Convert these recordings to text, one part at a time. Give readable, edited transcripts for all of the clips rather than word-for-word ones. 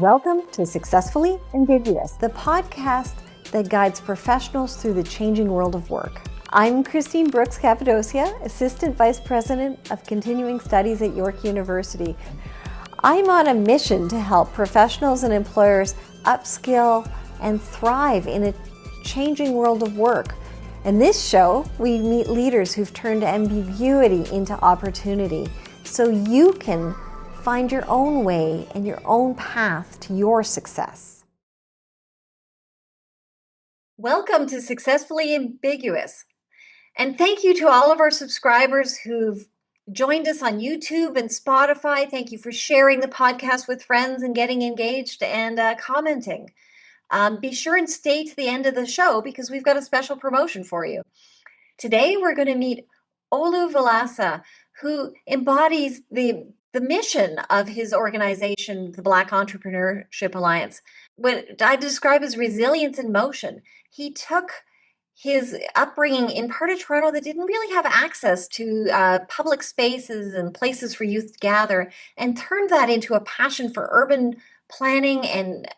Welcome to Successfully Ambiguous, the podcast that guides professionals through the changing world of work. I'm Christine Brooks Cappadocia, Assistant Vice President of Continuing Studies at York University. I'm on a mission to help professionals and employers upskill and thrive in a changing world of work. In this show, we meet leaders who've turned ambiguity into opportunity so you can find your own way and your own path to your success. Welcome to Successfully Ambiguous. And thank you to all of our subscribers who've joined us on YouTube and Spotify. Thank you for sharing the podcast with friends and getting engaged and commenting. Be sure and stay to the end of the show because we've got a special promotion for you. Today, we're going to meet Olu Villasa, who embodies the mission of his organization, the Black Entrepreneurship Alliance, what I describe as resilience in motion. He took his upbringing in part of Toronto that didn't really have access to public spaces and places for youth to gather and turned that into a passion for urban planning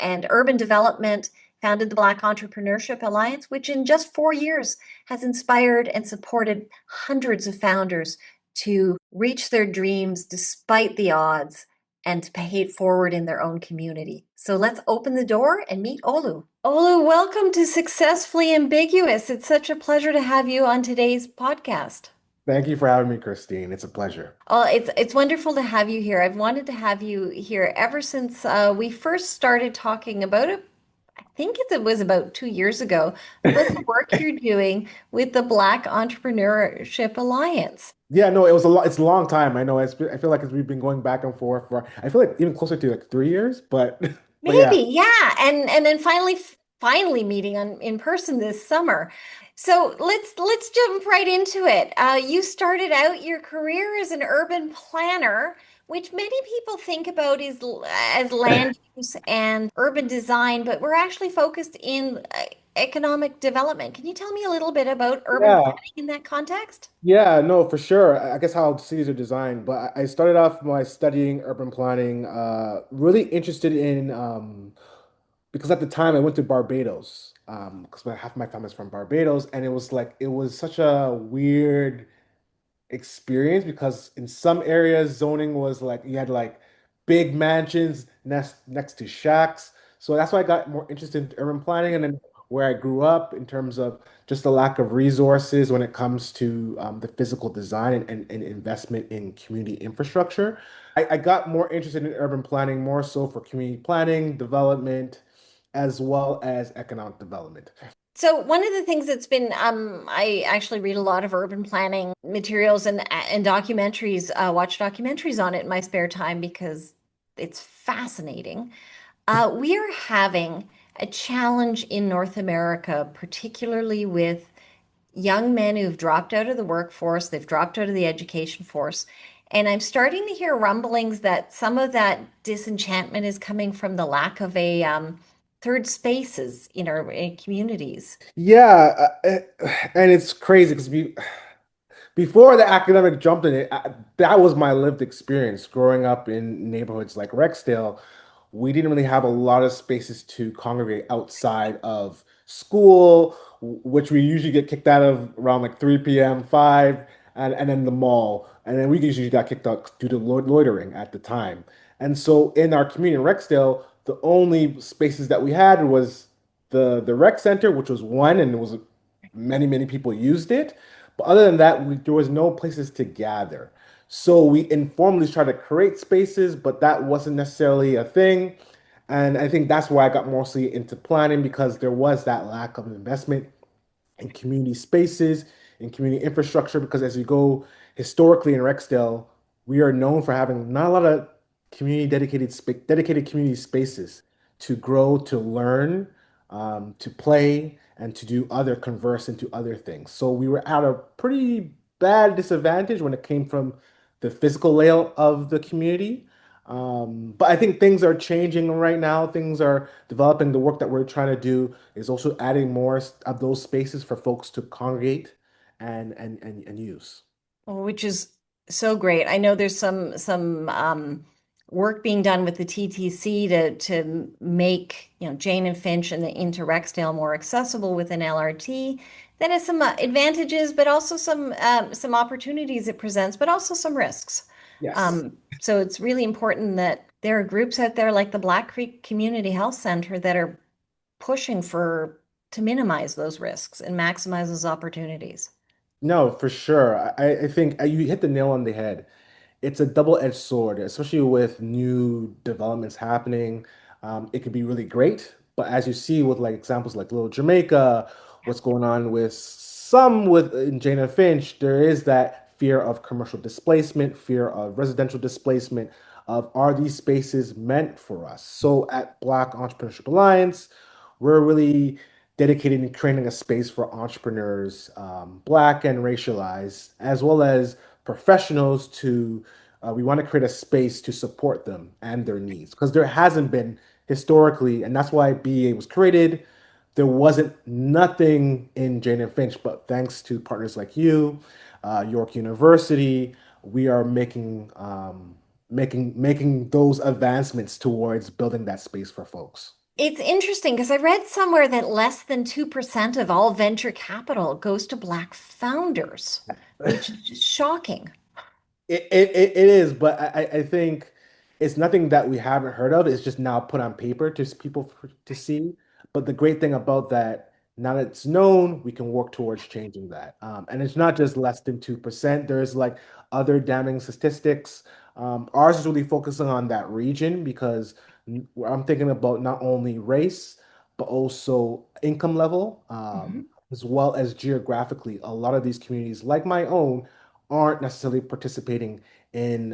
and urban development, founded the Black Entrepreneurship Alliance, which in just 4 years has inspired and supported hundreds of founders to reach their dreams despite the odds and to pay it forward in their own community. So let's open the door and meet Olu. Olu, welcome to Successfully Ambiguous. It's such a pleasure to have you on today's podcast. Thank you for having me, Christine. It's a pleasure. Oh, it's wonderful to have you here. I've wanted to have you here ever since we first started talking about it. I think it was about 2 years ago, about the work you're doing with the Black Entrepreneurship Alliance. Yeah, no, it was a lot. It's a long time. I know. I feel like we've been going back and forth for. I feel like even closer to like 3 years, but but yeah. Maybe, yeah. And then finally meeting in person this summer. So let's jump right into it. You started out your career as an urban planner, which many people think about as land use and urban design, but we're actually focused in economic development. Can you tell me a little bit about urban Yeah, planning in that context? yeah, no, for sure. I guess how cities are designed, but I started off by studying urban planning, really interested in because at the time I went to Barbados, because half my family's from Barbados, and it was such a weird experience because in some areas zoning was like you had like big mansions next to shacks. So that's why I got more interested in urban planning and then where I grew up in terms of just the lack of resources when it comes to the physical design and investment in community infrastructure. I got more interested in urban planning more so for community planning, development, as well as economic development. So one of the things that's been, I actually read a lot of urban planning materials and documentaries, watch documentaries on it in my spare time because it's fascinating. We are having a challenge in North America, particularly with young men who've dropped out of the workforce, they've dropped out of the education force. And I'm starting to hear rumblings that some of that disenchantment is coming from the lack of a third spaces in our communities. Yeah, and it's crazy because before the academic jumped in it, that was my lived experience growing up in neighborhoods like Rexdale. We didn't really have a lot of spaces to congregate outside of school, which we usually get kicked out of around like 3 p.m., 5, and then the mall. And then we usually got kicked out due to loitering at the time. And so in our community in Rexdale, the only spaces that we had was the rec center, which was one, and it was many people used it. But other than that, there was no places to gather. So we informally tried to create spaces, but that wasn't necessarily a thing. And I think that's why I got mostly into planning because there was that lack of investment in community spaces, in community infrastructure. Because as you go historically in Rexdale, we are known for having not a lot of community dedicated community spaces to grow, to learn, to play, and to do other converse into other things. So we were at a pretty bad disadvantage when it came from the physical layout of the community. But I think things are changing right now. Things are developing. The work that we're trying to do is also adding more of those spaces for folks to congregate and use. Which is so great. I know there's some work being done with the TTC to make, Jane and Finch and the into Rexdale more accessible with an LRT. That has some advantages, but also some opportunities it presents, but also some risks. Yes. So it's really important that there are groups out there like the Black Creek Community Health Center that are pushing for to minimize those risks and maximize those opportunities. No, for sure. I think you hit the nail on the head. It's a double-edged sword, especially with new developments happening. It could be really great, but as you see with like examples like Little Jamaica, what's going on with some with in Jane and Finch, there is that fear of commercial displacement, fear of residential displacement, of are these spaces meant for us? So at Black Entrepreneurship Alliance, we're really dedicated in creating a space for entrepreneurs, Black and racialized, as well as professionals to we want to create a space to support them and their needs because there hasn't been historically, and that's why BEA was created. There wasn't nothing in Jane and Finch, but thanks to partners like you, York University, we are making those advancements towards building that space for folks. It's interesting because I read somewhere that less than 2% of all venture capital goes to Black founders, which is shocking. It is, but I think it's nothing that we haven't heard of. It's just now put on paper to people to see. But the great thing about that, now that it's known, we can work towards changing that. And it's not just less than 2%. There's like other damning statistics. Ours is really focusing on that region because I'm thinking about not only race, but also income level, Mhm. as well as geographically. A lot of these communities, like my own, aren't necessarily participating in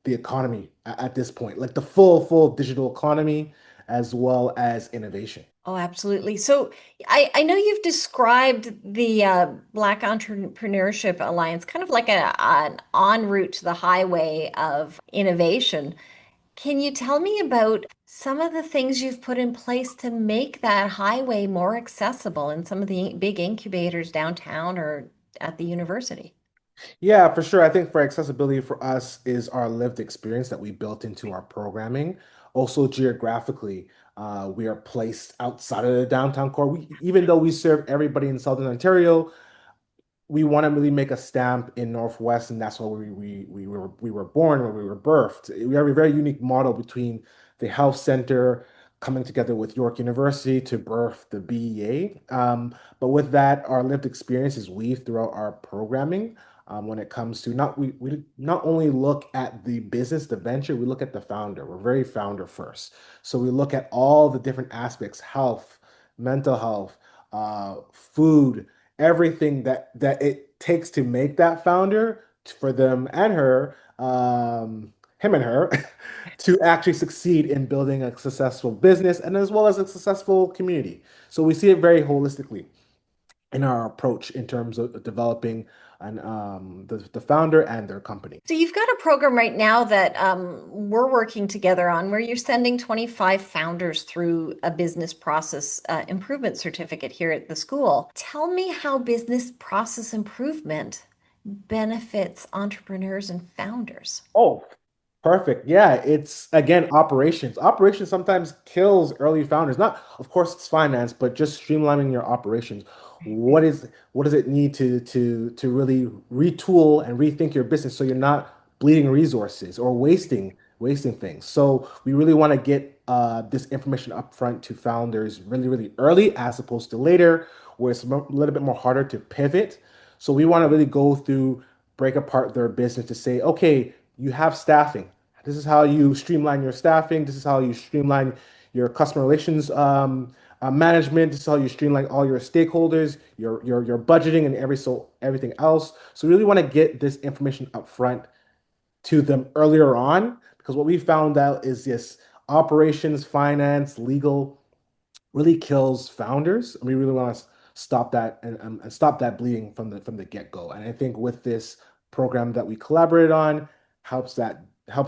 the economy at this point, like the full digital economy as well as innovation. Oh, absolutely. So I know you've described the Black Entrepreneurship Alliance kind of like an en route to the highway of innovation. Can you tell me about some of the things you've put in place to make that highway more accessible in some of the big incubators downtown or at the university? Yeah, for sure. I think for accessibility for us is our lived experience that we built into our programming. Also, geographically, we are placed outside of the downtown core. Even though we serve everybody in Southern Ontario, we want to really make a stamp in Northwest, and that's why we were born, where we were birthed. We have a very unique model between the health center coming together with York University to birth the BEA. But with that, our lived experience is weaved throughout our programming. When it comes to we not only look at the business, the venture, we look at the founder. We're very founder first. So we look at all the different aspects, health, mental health, food, everything that it takes to make that founder for them and her, him and her, to actually succeed in building a successful business and as well as a successful community. So we see it very holistically in our approach in terms of developing the founder and their company. So you've got a program right now that we're working together on where you're sending 25 founders through a business process improvement certificate here at the school. Tell me how business process improvement benefits entrepreneurs and founders. Oh, perfect. Yeah, it's again operations. Operations sometimes kills early founders. Not, of course, it's finance, but just streamlining your operations. What does it need to really retool and rethink your business so you're not bleeding resources or wasting things. So we really want to get this information upfront to founders really early as opposed to later, where it's a little bit more harder to pivot. So we want to really go through, break apart their business to say, okay, you have staffing. This is how you streamline your staffing. This is how you streamline your customer relations management. This is how you streamline all your stakeholders, your budgeting, and everything else. So we really want to get this information up front to them earlier on because what we found out is this operations, finance, legal really kills founders, and we really want to stop that and stop that bleeding from the get-go. And I think with this program that we collaborated on, helps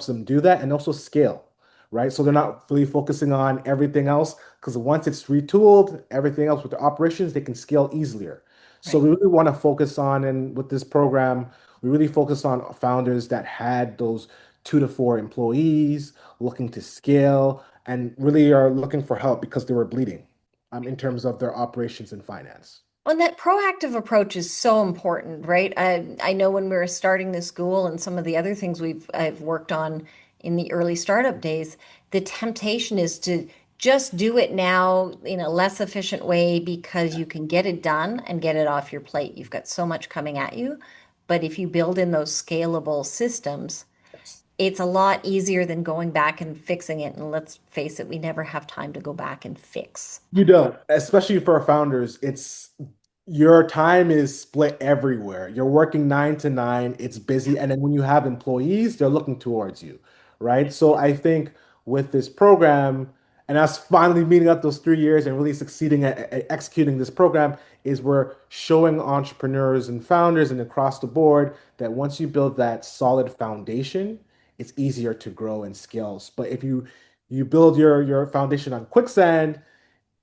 them do that and also scale, right? So they're not really focusing on everything else because once it's retooled, everything else with the operations, they can scale easier. So Right. we really want to focus on, and with this program, we really focus on founders that had those 2 to 4 employees, looking to scale, and really are looking for help because they were bleeding in terms of their operations and finance. Well, that proactive approach is so important, right? I know when we were starting the school and some of the other things I've worked on in the early startup days, the temptation is to just do it now in a less efficient way because you can get it done and get it off your plate. You've got so much coming at you. But if you build in those scalable systems, it's a lot easier than going back and fixing it. And let's face it, we never have time to go back and fix. You don't, especially for founders. It's your time is split everywhere. You're working 9 to 9, it's busy. And then when you have employees, they're looking towards you, right? So I think with this program, and us finally meeting up those 3 years and really succeeding at executing this program, is we're showing entrepreneurs and founders and across the board that once you build that solid foundation, it's easier to grow and scale. But if you build your foundation on quicksand,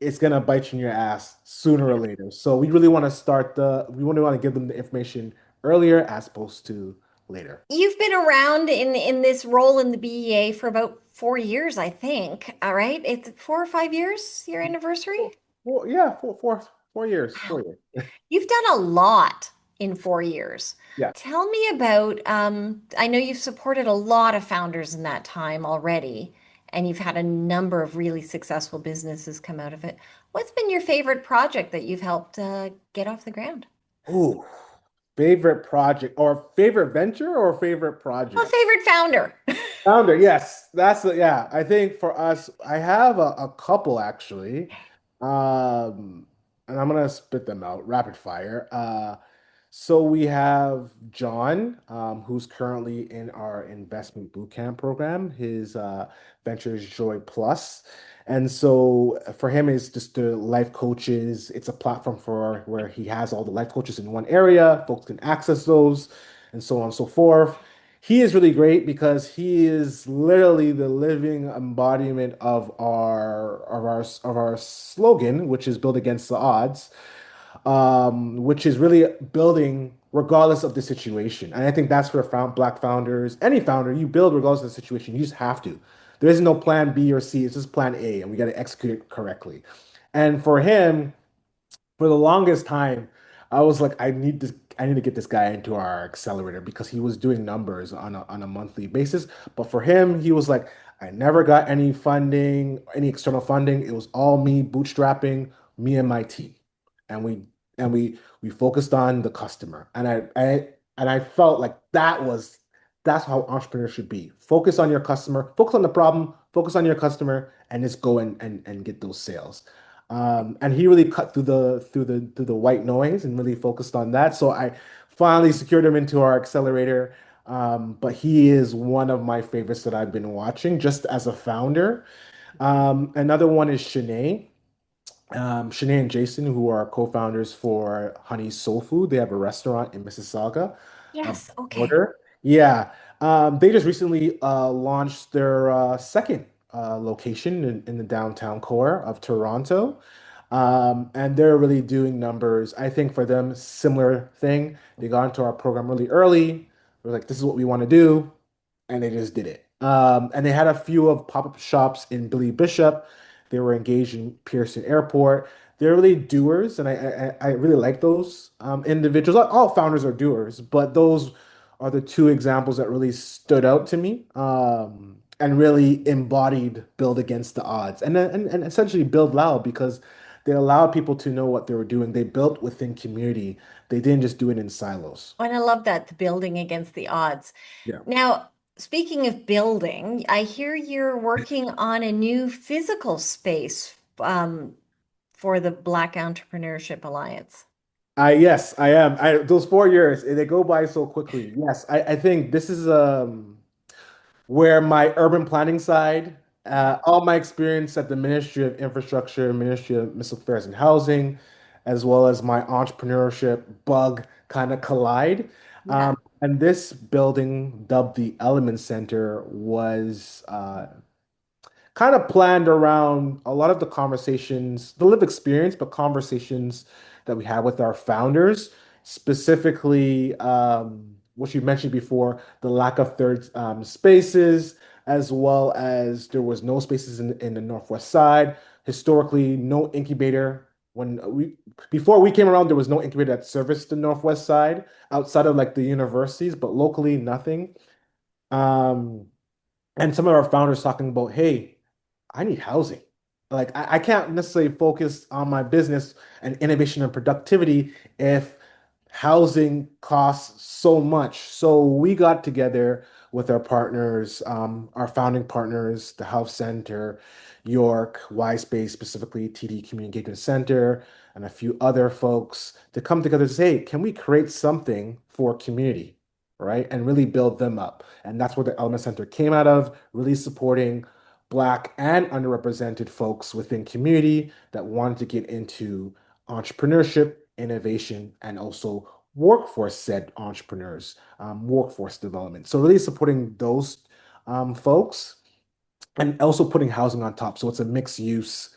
it's gonna bite you in your ass sooner or later. So we really want to give them the information earlier as opposed to later. You've been around in this role in the BEA for about 4 years, I think. All right, it's 4 or 5 years, your anniversary. Well, yeah, 4 years, Wow, 4 years. you've done a lot in 4 years. Yeah. Tell me about, I know you've supported a lot of founders in that time already, and you've had a number of really successful businesses come out of it. What's been your favorite project that you've helped get off the ground? Ooh, favorite project or favorite venture or favorite A project? favorite founder. Founder, yes, yeah. I think for us, I have a couple actually, um, and I'm gonna spit them out rapid fire. So we have John, who's currently in our investment bootcamp program. His venture is Joy Plus, and so for him, it's just the life coaches. It's a platform for where he has all the life coaches in one area. Folks can access those, and so on and so forth. He is really great because he is literally the living embodiment of our slogan, which is build against the odds, which is really building regardless of the situation. And I think that's where Black founders, any founder, you build regardless of the situation. You just have to. There is no plan B or C. It's just plan A, and we got to execute it correctly. And for him, for the longest time, I was like, I need to get this guy into our accelerator because he was doing numbers on a monthly basis. But for him, he was like, I never got any funding, any external funding. It was all me bootstrapping, me and my team. And we focused on the customer. And I felt like that's how entrepreneurs should be. Focus on your customer, focus on the problem, focus on your customer, and just go and get those sales. And he really cut through the white noise and really focused on that. So I finally secured him into our accelerator. But he is one of my favorites that I've been watching just as a founder. Another one is Shanae. Shanae and Jason, who are co-founders for Honey Soul Food. They have a restaurant in Mississauga, Yes, okay. border. Yeah. They just recently launched their second location in the downtown core of Toronto. And they're really doing numbers. I think for them, similar thing. They got into our program really early. They're like, this is what we want to do, and they just did it. And they had a few of pop-up shops in Billy Bishop. They were engaged in Pearson Airport. They're really doers, and I really like those individuals. All founders are doers, but those are the two examples that really stood out to me, and really embodied build against the odds, and essentially build loud because they allowed people to know what they were doing. They built within community. They didn't just do it in silos. And I love that, the building against the odds. Yeah. Now, speaking of building, I hear you're working on a new physical space for the Black Entrepreneurship Alliance. Yes, I am. Those 4 years, they go by so quickly. Yes, I think this is where my urban planning side, Yeah. all my experience at the Ministry of Infrastructure, Ministry of Municipal Affairs and Housing, as well as my entrepreneurship bug kind of collide. Yeah. And this building, dubbed the Element Center, was kind of planned around a lot of the conversations, the live experience, but conversations that we had with our founders, specifically. what you mentioned before, the lack of third spaces, as well as there was no spaces in the Northwest side. Historically, no incubator. When we before we came around, there was no incubator that serviced the Northwest side outside of like the universities, but locally, nothing. Um, and some of our founders talking about, hey, I need housing. Like I can't necessarily focus on my business and innovation and productivity if housing costs so much. So we got together with our partners, our founding partners, the Health Center, York, Y-Space, specifically TD Community Engagement Center, and a few other folks to come together to say, hey, can we create something for community, right? And really build them up. And that's where the Element Center came out of, really supporting Black and underrepresented folks within community that wanted to get into entrepreneurship, innovation, and also workforce said entrepreneurs, workforce development. So really supporting those folks and also putting housing on top. So it's a mixed use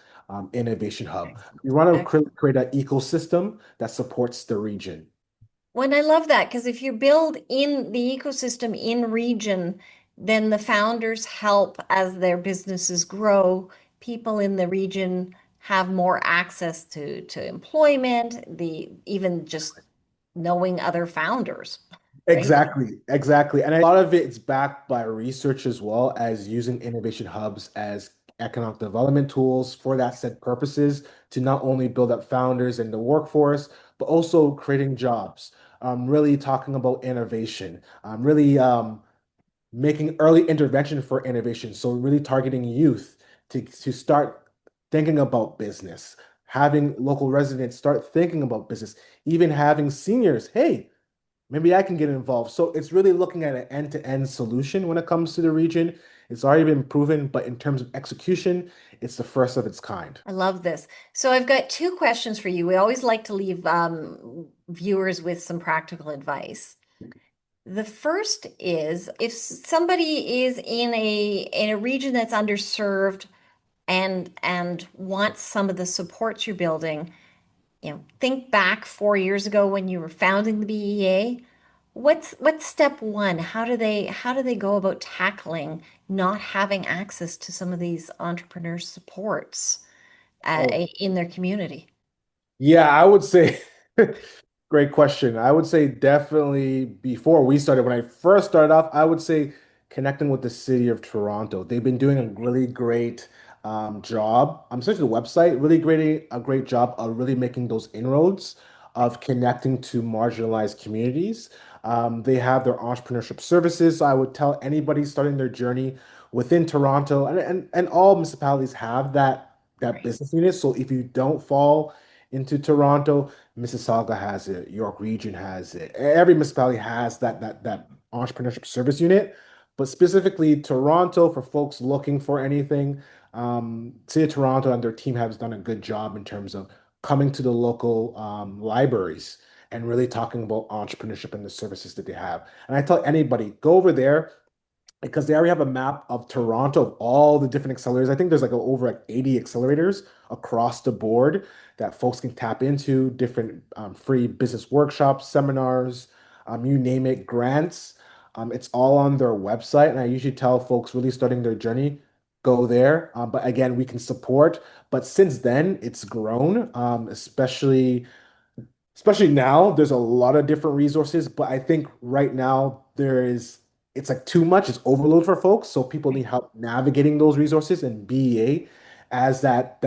innovation hub. We want to create an ecosystem that supports the region. Well, I love that because if you build in the ecosystem in region, then the founders help as their businesses grow. People in the region have more access to employment, the even just knowing other founders, right? Exactly, exactly. And a lot of it's backed by research as well as using innovation hubs as economic development tools for that said purposes to not only build up founders and the workforce, but also creating jobs. Really talking about innovation, really making early intervention for innovation. So really targeting youth to start thinking about business, having local residents start thinking about business, even having seniors, hey, maybe I can get involved. So it's really looking at an end-to-end solution when it comes to the region. It's already been proven, but in terms of execution, it's the first of its kind. I love this. So I've got two questions for you. We always like to leave viewers with some practical advice. The first is if somebody is in a region that's underserved and wants some of the supports you're building, think back 4 years ago when you were founding the BEA. What's step one? How do they go about tackling not having access to some of these entrepreneur supports Oh, in their community? yeah, I would say great question. I would say definitely before we started, when I first started off, I would say connecting with the city of Toronto. They've been doing a really great job. I'm searching the website, really great a great job of really making those inroads of connecting to marginalized communities. They have their entrepreneurship services. So I would tell anybody starting their journey within Toronto, and all municipalities have that Right. business unit. So if you don't fall into Toronto, Mississauga has it, York Region has it. Every municipality has that entrepreneurship service unit, but specifically Toronto for folks looking for anything. City of Toronto and their team has done a good job in terms of coming to the local libraries and really talking about entrepreneurship and the services that they have. And I tell anybody, go over there because they already have a map of Toronto of all the different accelerators. I think there's like over like 80 accelerators across the board that folks can tap into, different free business workshops, seminars, you name it, grants. It's all on their website. And I usually tell folks really starting their journey, go there. But again, we can support. But since then, it's grown, especially now, there's a lot of different resources, but I think right now it's like too much, it's overload for folks. So people need help navigating those resources and BEA as that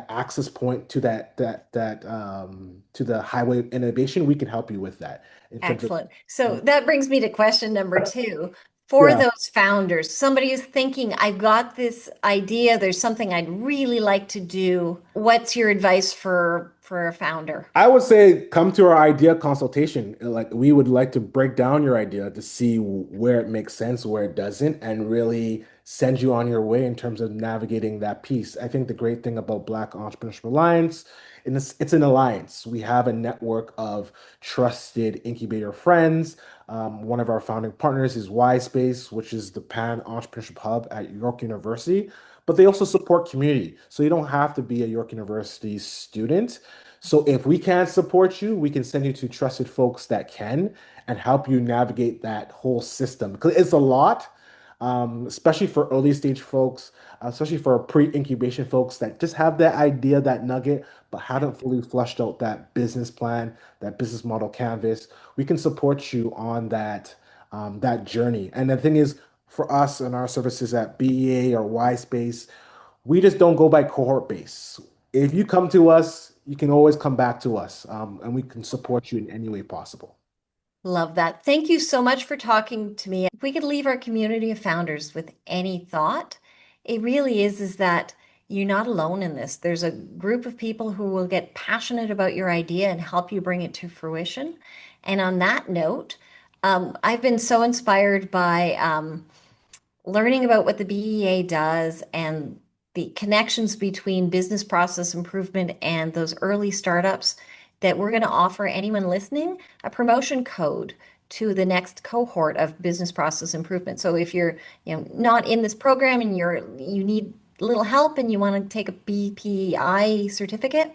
access point to to the highway of innovation. We can help you with that in terms of Excellent. So that brings me to question number two. For yeah. those founders, somebody is thinking, I've got this idea, there's something I'd really like to do. What's your advice for a founder? I would say come to our idea consultation. Like we would like to break down your idea to see where it makes sense, where it doesn't, and really send you on your way in terms of navigating that piece. I think the great thing about Black Entrepreneurship Alliance, and it's an alliance. We have a network of trusted incubator friends. One of our founding partners is Y-Space, which is the Pan Entrepreneurship Hub at York University, but they also support community. So you don't have to be a York University student So if we can't support you, we can send you to trusted folks that can and help you navigate that whole system. Because it's a lot, especially for early stage folks, especially for pre-incubation folks that just have that idea, that nugget, but haven't fully flushed out that business plan, that business model canvas. We can support you on that journey. And the thing is, for us and our services at BEA or Y Space, we just don't go by cohort base. If you come to us, you can always come back to us, and we can support you in any way possible. Love that. Thank you so much for talking to me. If we could leave our community of founders with any thought, it really is that you're not alone in this. There's a group of people who will get passionate about your idea and help you bring it to fruition. And on that note, I've been so inspired by learning about what the BEA does and the connections between business process improvement and those early startups that we're going to offer anyone listening a promotion code to the next cohort of business process improvement. So if you're not in this program and you need a little help and you want to take a BPI certificate,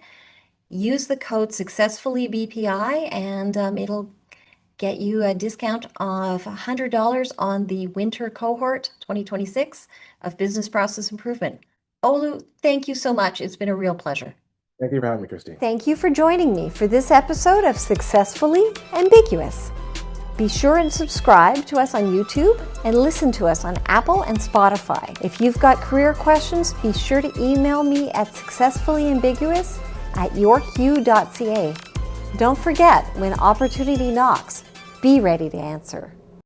use the code SuccessfullyBPI and it'll get you a discount of $100 on the winter cohort 2026 of business process improvement. Olu, thank you so much. It's been a real pleasure. Thank you for having me, Christine. Thank you for joining me for this episode of Successfully Ambiguous. Be sure and subscribe to us on YouTube and listen to us on Apple and Spotify. If you've got career questions, be sure to email me at successfullyambiguous@yorku.ca. Don't forget, when opportunity knocks, be ready to answer.